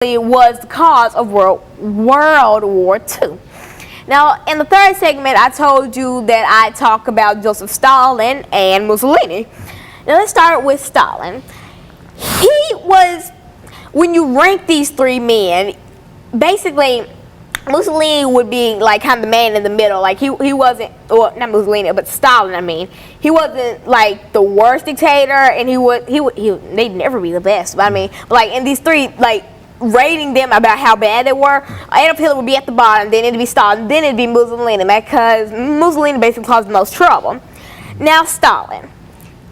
was the cause of World War II. Now, in the third segment, I told you that I talk about Joseph Stalin and Mussolini. Now, let's start with Stalin. He was, when you rank these three men, basically, Mussolini would be like kind of the man in the middle. Like he wasn't, well, not Mussolini, but Stalin. I mean, he wasn't like the worst dictator, and they'd never be the best. But I mean, like in these three, like rating them about how bad they were, Adolf Hitler would be at the bottom, then it'd be Stalin, then it'd be Mussolini, because Mussolini basically caused the most trouble. Now Stalin,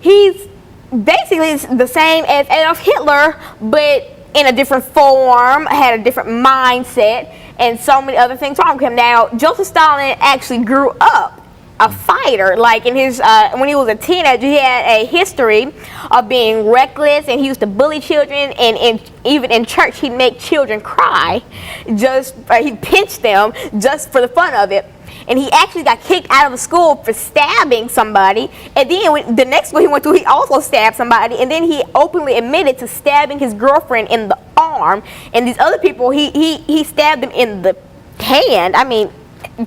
he's basically the same as Adolf Hitler, but in a different form, had a different mindset, and so many other things wrong with him. Now, Joseph Stalin actually grew up a fighter. Like in his when he was a teenager, he had a history of being reckless, and he used to bully children, and even in church he'd make children cry, he'd pinch them just for the fun of it. And he actually got kicked out of the school for stabbing somebody, and then the next school he went to, he also stabbed somebody, and then he openly admitted to stabbing his girlfriend in the arm, and these other people, he stabbed them in the hand. I mean,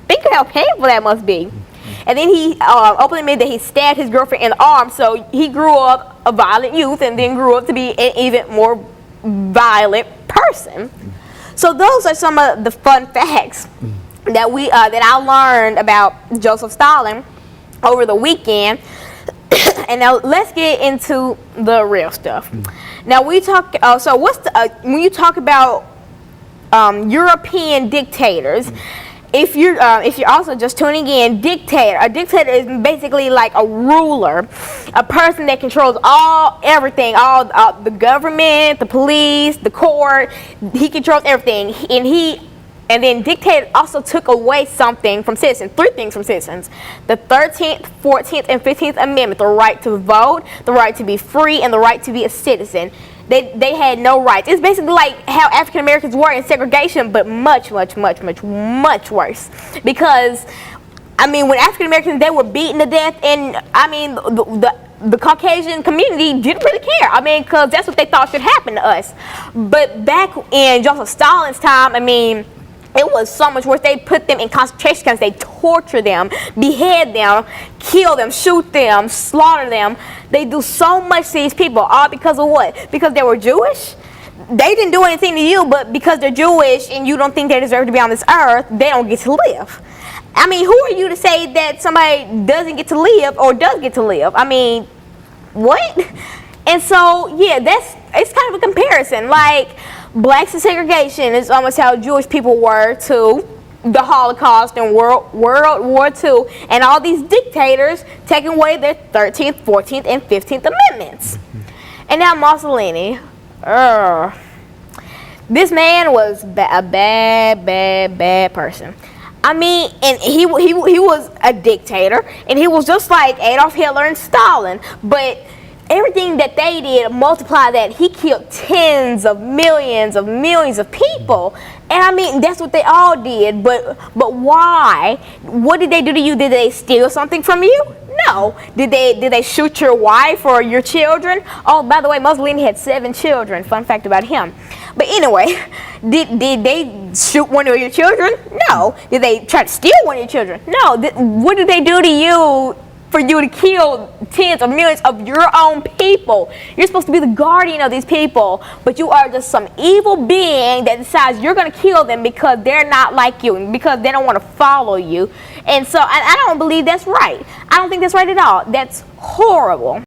think of how painful that must be. And then he openly admitted that he stabbed his girlfriend in the arm. So he grew up a violent youth, and then grew up to be an even more violent person. So those are some of the fun facts that I learned about Joseph Stalin over the weekend. And now let's get into the real stuff. Now we talk. So what's when you talk about European dictators? If you're also just tuning in, a dictator is basically like a ruler, a person that controls everything, the government, the police, the court. He controls everything, and then dictator also took away something from citizens, three things from citizens: the 13th, 14th, and 15th Amendment, the right to vote, the right to be free, and the right to be a citizen. They had no rights. It's basically like how African Americans were in segregation, but much worse. Because, I mean, when African Americans, they were beaten to death, and I mean, the Caucasian community didn't really care. I mean, because that's what they thought should happen to us. But back in Joseph Stalin's time, I mean, it was so much worse. They put them in concentration camps. They torture them, behead them, kill them, shoot them, slaughter them. They do so much to these people, all because of what? Because they were Jewish? They didn't do anything to you, but because they're Jewish and you don't think they deserve to be on this earth, they don't get to live. I mean, who are you to say that somebody doesn't get to live or does get to live? I mean, what? And so, yeah, it's kind of a comparison. Like, blacks and segregation is almost how Jewish people were to the Holocaust and World War II, and all these dictators taking away their 13th, 14th, and 15th Amendments. And now Mussolini. This man was a bad person. I mean, and he was a dictator, and he was just like Adolf Hitler and Stalin, but everything that they did, multiply that, he killed tens of millions of people. And I mean, that's what they all did, but why? What did they do to you? Did they steal something from you? No. Did they shoot your wife or your children? Oh, by the way, Mussolini had 7 children. Fun fact about him. But anyway, did they shoot one of your children? No. Did they try to steal one of your children? No. What did they do to you for you to kill tens of millions of your own people? You're supposed to be the guardian of these people, but you are just some evil being that decides you're going to kill them because they're not like you and because they don't want to follow you. And so I don't believe that's right. I don't think that's right at all. That's horrible.